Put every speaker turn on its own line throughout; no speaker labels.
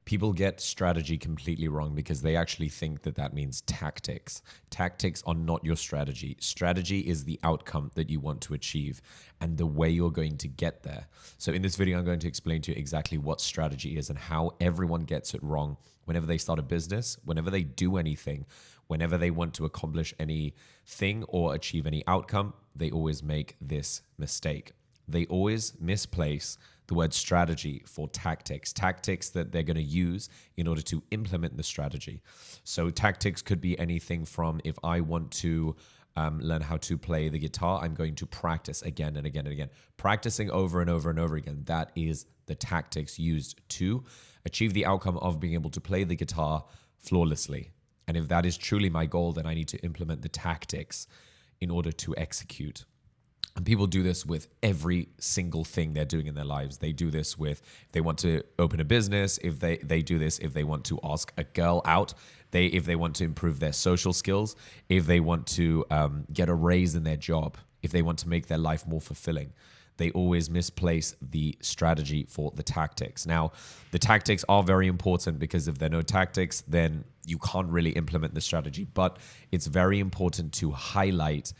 People get strategy completely wrong because they actually think that that means tactics. Tactics are not your strategy. Strategy is the outcome that you want to achieve and the way you're going to get there. So in this video, I'm going to explain to you exactly what strategy is and how everyone gets it wrong whenever they start a business, whenever they do anything, whenever they want to accomplish anything or achieve any outcome, they always make this mistake. They always misplace the word strategy for tactics that they're going to use in order to implement the strategy. So tactics could be anything from, if I want to learn how to play the guitar, I'm going to practice again and again and again. Practicing over and over and over again. That is the tactics used to achieve the outcome of being able to play the guitar flawlessly. And if that is truly my goal, then I need to implement the tactics in order to execute. And people do this with every single thing they're doing in their lives. They do this with, if they want to open a business, if they do this, if they want to ask a girl out, if they want to improve their social skills, if they want to get a raise in their job, if they want to make their life more fulfilling. They always misplace the strategy for the tactics. Now, the tactics are very important because if there are no tactics, then you can't really implement the strategy. But it's very important to highlight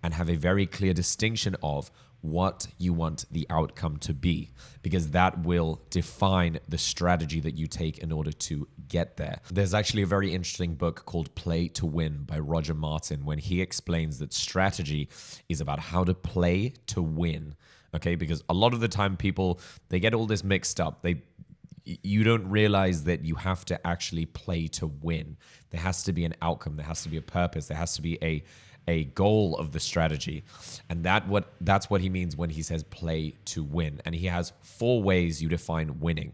and have a very clear distinction of what you want the outcome to be, because that will define the strategy that you take in order to get there. There's actually a very interesting book called Play to Win by Roger Martin, when he explains that strategy is about how to play to win. Okay, because a lot of the time people, they get all this mixed up. You don't realize that you have to actually play to win. There has to be an outcome. There has to be a purpose. There has to be a goal of the strategy. And that's what he means when he says play to win. And he has 4 ways you define winning.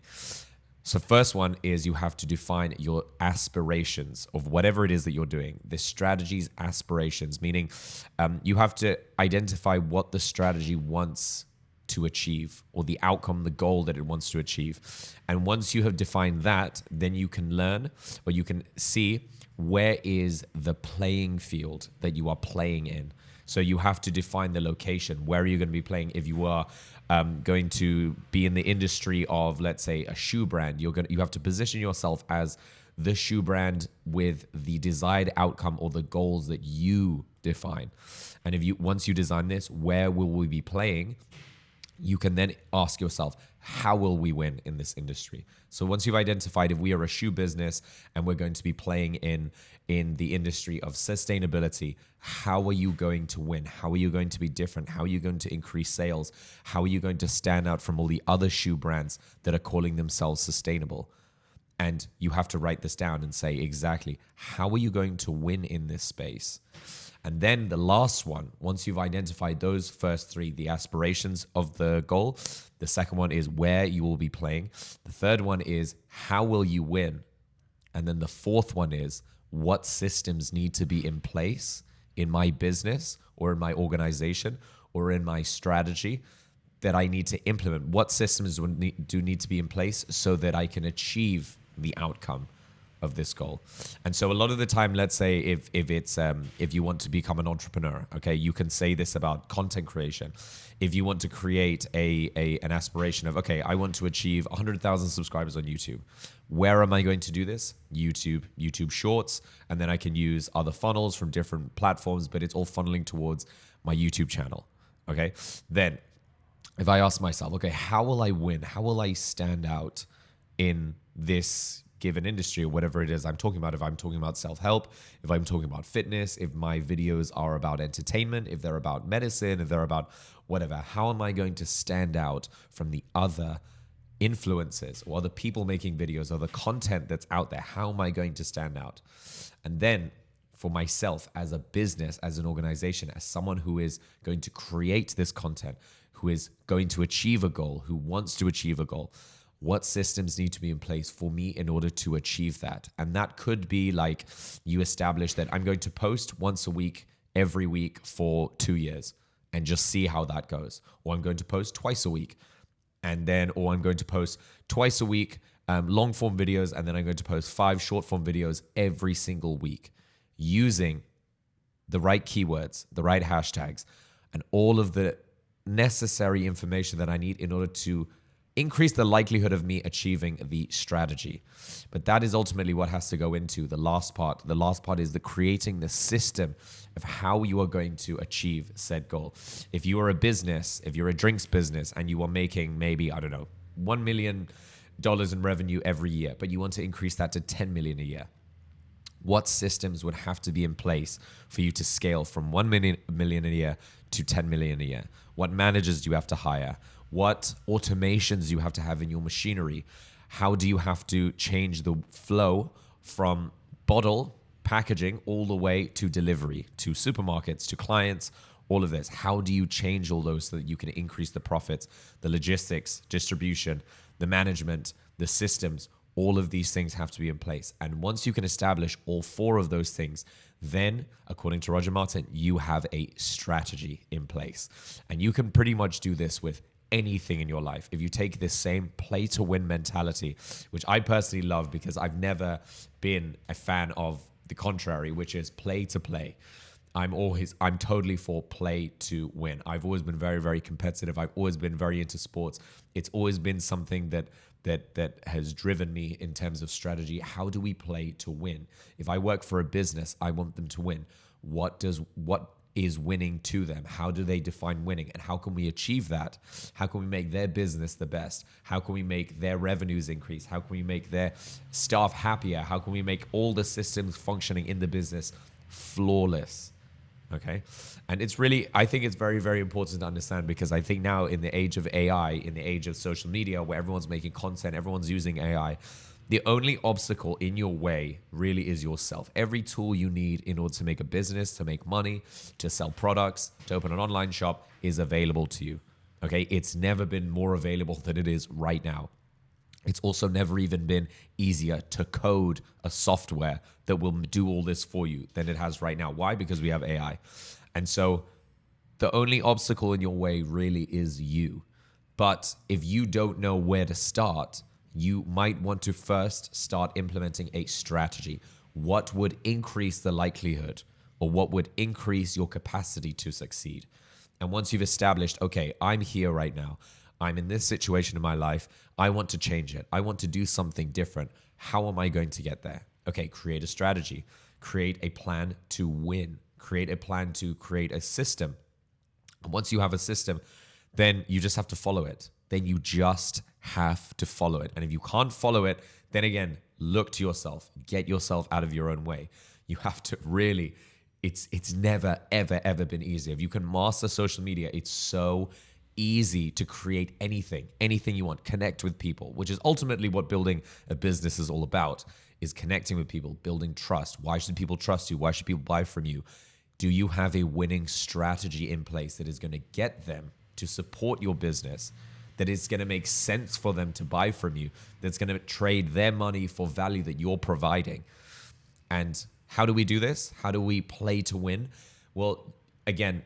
So first one is you have to define your aspirations of whatever it is that you're doing. The strategy's aspirations, meaning you have to identify what the strategy wants to achieve, or the outcome, the goal that it wants to achieve. And once you have defined that, then you can learn, or you can see, where is the playing field that you are playing in. So you have to define the location. Where are you going to be playing? If you are going to be in the industry of, let's say, a shoe brand, you have to position yourself as the shoe brand with the desired outcome or the goals that you define. And once you design this, where will we be playing? You can then ask yourself, how will we win in this industry? So once you've identified, if we are a shoe business and we're going to be playing in the industry of sustainability, how are you going to win? How are you going to be different? How are you going to increase sales? How are you going to stand out from all the other shoe brands that are calling themselves sustainable? And you have to write this down and say exactly, how are you going to win in this space? And then the last one, once you've identified those first 3, the aspirations of the goal, the second one is where you will be playing. The third one is how will you win? And then the fourth one is what systems need to be in place in my business or in my organization or in my strategy that I need to implement. What systems do need to be in place so that I can achieve the outcome of this goal. And so a lot of the time, let's say if you want to become an entrepreneur, okay, you can say this about content creation. If you want to create an aspiration of, okay, I want to achieve 100,000 subscribers on YouTube. Where am I going to do this? YouTube Shorts, and then I can use other funnels from different platforms, but it's all funneling towards my YouTube channel. Okay, then if I ask myself, okay, how will I win? How will I stand out in this given industry or whatever it is I'm talking about? If I'm talking about self-help, if I'm talking about fitness, if my videos are about entertainment, if they're about medicine, if they're about whatever, how am I going to stand out from the other influencers or other people making videos or the content that's out there? How am I going to stand out? And then for myself as a business, as an organization, as someone who is going to create this content, who is going to achieve a goal, who wants to achieve a goal, what systems need to be in place for me in order to achieve that? And that could be like you establish that I'm going to post once a week, every week for 2 years and just see how that goes. Or I'm going to post twice a week or I'm going to post twice a week, long form videos, and then I'm going to post 5 short form videos every single week using the right keywords, the right hashtags, and all of the necessary information that I need in order to increase the likelihood of me achieving the strategy. But that is ultimately what has to go into the last part. The last part is the creating the system of how you are going to achieve said goal. If you are a business, if you're a drinks business and you are making maybe, I don't know, $1 million in revenue every year, but you want to increase that to 10 million a year, what systems would have to be in place for you to scale from 1 million a year to 10 million a year? What managers do you have to hire? What automations do you have to have in your machinery? How do you have to change the flow from bottle packaging all the way to delivery, to supermarkets, to clients, all of this? How do you change all those so that you can increase the profits, the logistics, distribution, the management, the systems? All of these things have to be in place. And once you can establish all four of those things, then, according to Roger Martin, you have a strategy in place. And you can pretty much do this with anything in your life. If you take this same play to win mentality, which I personally love because I've never been a fan of the contrary, which is play to play. I'm totally for play to win. I've always been very, very competitive. I've always been very into sports. It's always been something that has driven me in terms of strategy. How do we play to win? If I work for a business, I want them to win. What is winning to them? How do they define winning? And how can we achieve that? How can we make their business the best? How can we make their revenues increase? How can we make their staff happier? How can we make all the systems functioning in the business flawless? Okay. And I think it's very, very important to understand, because I think now in the age of AI, in the age of social media, where everyone's making content, everyone's using AI, the only obstacle in your way really is yourself. Every tool you need in order to make a business, to make money, to sell products, to open an online shop is available to you. Okay. It's never been more available than it is right now. It's also never even been easier to code a software that will do all this for you than it has right now. Why? Because we have AI. And so the only obstacle in your way really is you. But if you don't know where to start, you might want to first start implementing a strategy. What would increase the likelihood, or what would increase your capacity to succeed? And once you've established, okay, I'm here right now, I'm in this situation in my life, I want to change it, I want to do something different. How am I going to get there? Okay, create a strategy, create a plan to win, create a plan to create a system. And once you have a system, then you just have to follow it. Then you just have to follow it. And if you can't follow it, then again, look to yourself, get yourself out of your own way. You have to really, it's never, ever, ever been easier. If you can master social media, it's so easy to create anything you want, connect with people, which is ultimately what building a business is all about, is connecting with people, building trust. Why should people trust you? Why should people buy from you? Do you have a winning strategy in place that is going to get them to support your business, that is going to make sense for them to buy from you, that's going to trade their money for value that you're providing? And how do we do this? How do we play to win? Well, again,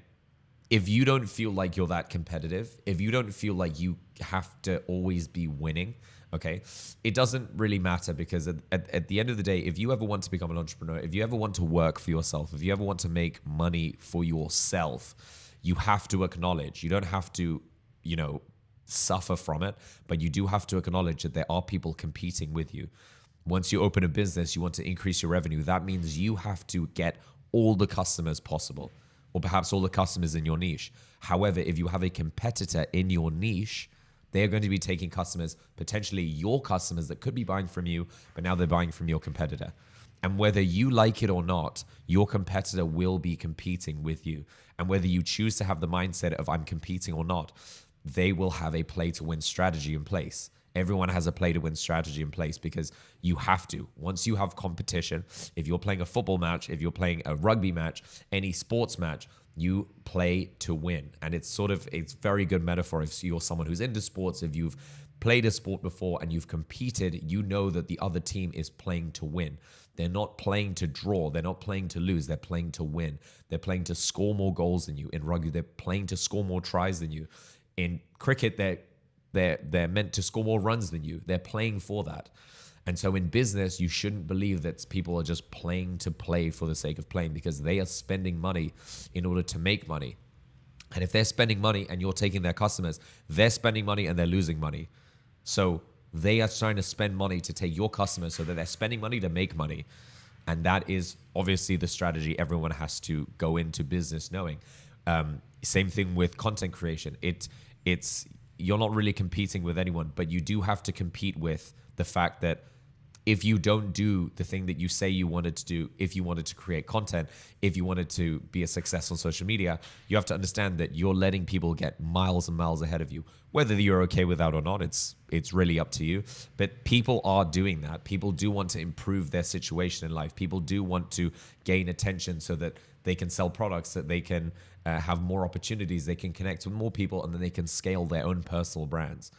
if you don't feel like you're that competitive, if you don't feel like you have to always be winning, okay, it doesn't really matter, because at the end of the day, if you ever want to become an entrepreneur, if you ever want to work for yourself, if you ever want to make money for yourself, you have to acknowledge, you don't have to, suffer from it, but you do have to acknowledge that there are people competing with you. Once you open a business, you want to increase your revenue. That means you have to get all the customers possible, or perhaps all the customers in your niche. However, if you have a competitor in your niche, they're going to be taking customers, potentially your customers that could be buying from you, but now they're buying from your competitor. And whether you like it or not, your competitor will be competing with you. And whether you choose to have the mindset of I'm competing or not, they will have a play to win strategy in place. Everyone has a play to win strategy in place, because you have to. Once you have competition, if you're playing a football match, if you're playing a rugby match, any sports match, you play to win. And it's very good metaphor. If you're someone who's into sports, if you've played a sport before and you've competed, you know that the other team is playing to win. They're not playing to draw. They're not playing to lose. They're playing to win. They're playing to score more goals than you. In rugby, they're playing to score more tries than you. In cricket, they're meant to score more runs than you. They're playing for that. And so in business, you shouldn't believe that people are just playing to play for the sake of playing, because they are spending money in order to make money. And if they're spending money and you're taking their customers, they're spending money and they're losing money. So they are trying to spend money to take your customers so that they're spending money to make money. And that is obviously the strategy everyone has to go into business knowing. Same thing with content creation. It's you're not really competing with anyone, but you do have to compete with the fact that if you don't do the thing that you say you wanted to do, if you wanted to create content, if you wanted to be a success on social media, you have to understand that you're letting people get miles and miles ahead of you. Whether you're okay with that or not, it's really up to you. But people are doing that. People do want to improve their situation in life. People do want to gain attention so that they can sell products, that they can have more opportunities, they can connect with more people, and then they can scale their own personal brands.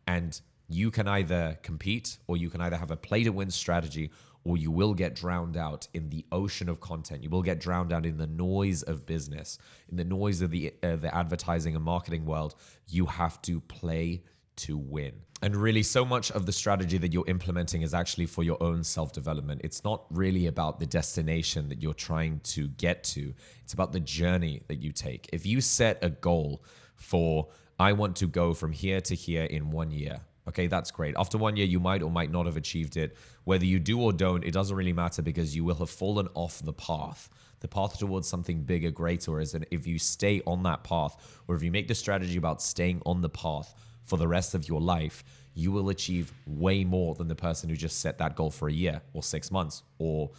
And you can either compete, or you can either have a play to win strategy, or you will get drowned out in the ocean of content. You will get drowned out in the noise of business, in the noise of the advertising and marketing world. You have to play to win. And really, so much of the strategy that you're implementing is actually for your own self-development. It's not really about the destination that you're trying to get to. It's about the journey that you take. If you set a goal for, I want to go from here to here in 1 year, okay, that's great. After 1 year, you might or might not have achieved it. Whether you do or don't, it doesn't really matter, because you will have fallen off the path. The path towards something bigger, greater is that if you stay on that path, or if you make the strategy about staying on the path for the rest of your life, you will achieve way more than the person who just set that goal for a year or 6 months or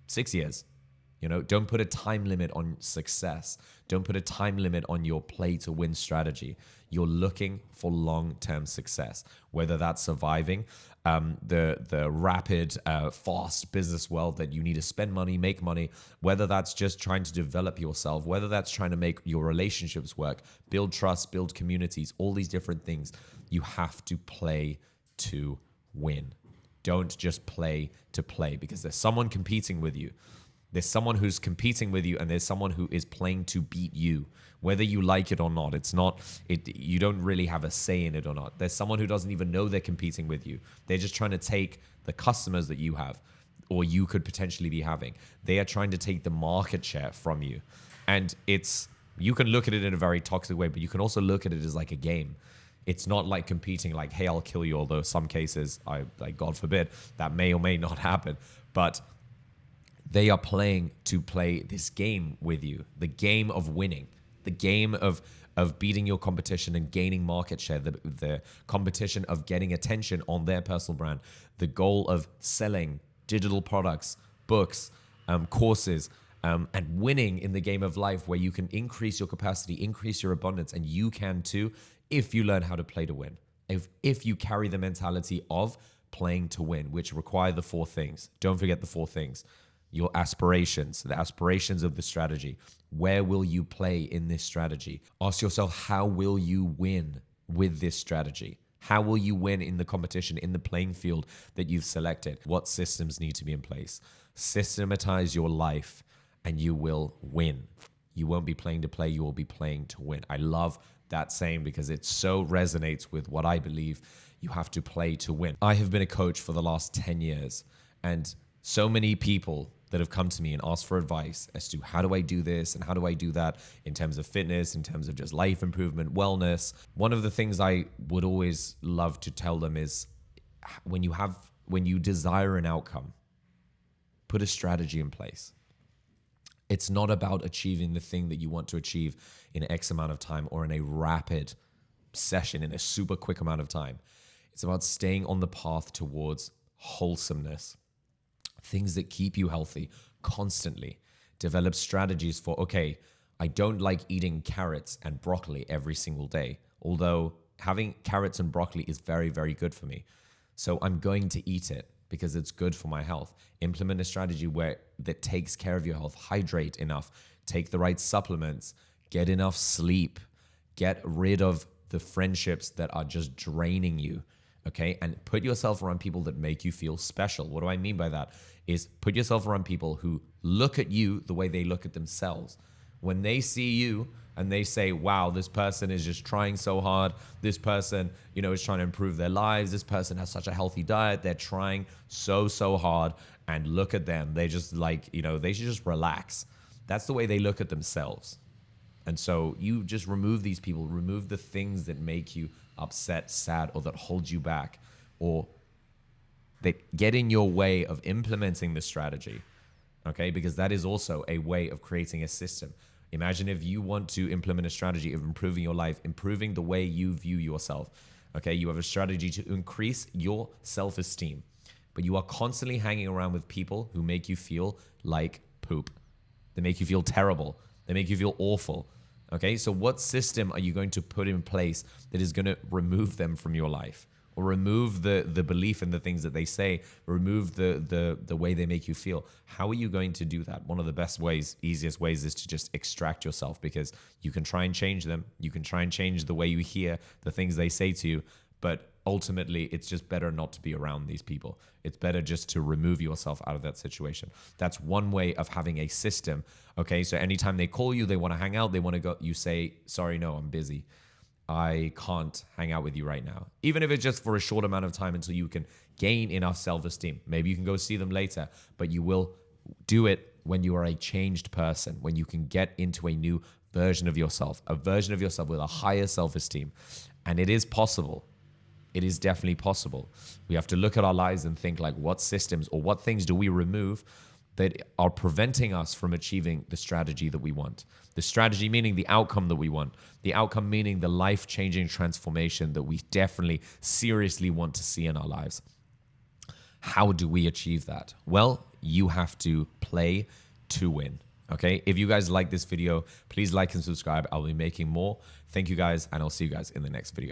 6 years. You know, don't put a time limit on success. Don't put a time limit on your play to win strategy. You're looking for long-term success, whether that's surviving the rapid, fast business world that you need to spend money, make money, whether that's just trying to develop yourself, whether that's trying to make your relationships work, build trust, build communities, all these different things. You have to play to win. Don't just play to play, because there's someone competing with you. There's someone who's competing with you, and there's someone who is playing to beat you, whether you like it or not. You don't really have a say in it or not. There's someone who doesn't even know they're competing with you. They're just trying to take the customers that you have, or you could potentially be having. They are trying to take the market share from you. And you can look at it in a very toxic way, but you can also look at it as like a game. It's not like competing like, hey, I'll kill you, although some cases, God forbid, that may or may not happen. But they are playing to play this game with you, the game of winning, the game of beating your competition and gaining market share, the competition of getting attention on their personal brand, the goal of selling digital products, books, courses, and winning in the game of life, where you can increase your capacity, increase your abundance, and you can too if you learn how to play to win. If you carry the mentality of playing to win, which require the 4 things. Don't forget the 4 things. Your aspirations, the aspirations of the strategy. Where will you play in this strategy? Ask yourself, how will you win with this strategy? How will you win in the competition, in the playing field that you've selected? What systems need to be in place? Systematize your life and you will win. You won't be playing to play, you will be playing to win. I love that saying because it so resonates with what I believe. You have to play to win. I have been a coach for the last 10 years, and so many people that have come to me and asked for advice as to how do I do this and how do I do that in terms of fitness, in terms of just life improvement, wellness. One of the things I would always love to tell them is when you desire an outcome, put a strategy in place. It's not about achieving the thing that you want to achieve in X amount of time or in a rapid session in a super quick amount of time. It's about staying on the path towards wholesomeness. Things that keep you healthy constantly. Develop strategies for, okay, I don't like eating carrots and broccoli every single day, although having carrots and broccoli is very, very good for me. So I'm going to eat it because it's good for my health. Implement a strategy that takes care of your health. Hydrate enough, take the right supplements, get enough sleep, get rid of the friendships that are just draining you. Okay, and put yourself around people that make you feel special. What do I mean by that? Is put yourself around people who look at you the way they look at themselves. When they see you and they say, wow, this person is just trying so hard. This person, is trying to improve their lives. This person has such a healthy diet. They're trying so hard. And look at them. They just they should just relax. That's the way they look at themselves. And so you just remove these people, remove the things that make you upset, sad, or that hold you back, or that get in your way of implementing the strategy. Okay, because that is also a way of creating a system. Imagine if you want to implement a strategy of improving your life, improving the way you view yourself. Okay, you have a strategy to increase your self-esteem, but you are constantly hanging around with people who make you feel like poop. They make you feel terrible. They make you feel awful. Okay, so what system are you going to put in place that is going to remove them from your life? Or remove the belief in the things that they say, remove the way they make you feel? How are you going to do that? One of the best ways, easiest ways, is to just extract yourself, because you can try and change them. You can try and change the way you hear the things they say to you, but ultimately it's just better not to be around these people. It's better just to remove yourself out of that situation. That's one way of having a system. Okay, so anytime they call you, they want to hang out, they want to go, you say, sorry, no, I'm busy. I can't hang out with you right now. Even if it's just for a short amount of time until you can gain enough self-esteem. Maybe you can go see them later, but you will do it when you are a changed person, when you can get into a new version of yourself, a version of yourself with a higher self-esteem. And it is possible. It is definitely possible. We have to look at our lives and think, like, what systems or what things do we remove that are preventing us from achieving the strategy that we want? The strategy meaning the outcome that we want. The outcome meaning the life-changing transformation that we definitely seriously want to see in our lives. How do we achieve that? Well, you have to play to win. Okay? If you guys like this video, please like and subscribe. I'll be making more. Thank you guys, and I'll see you guys in the next video.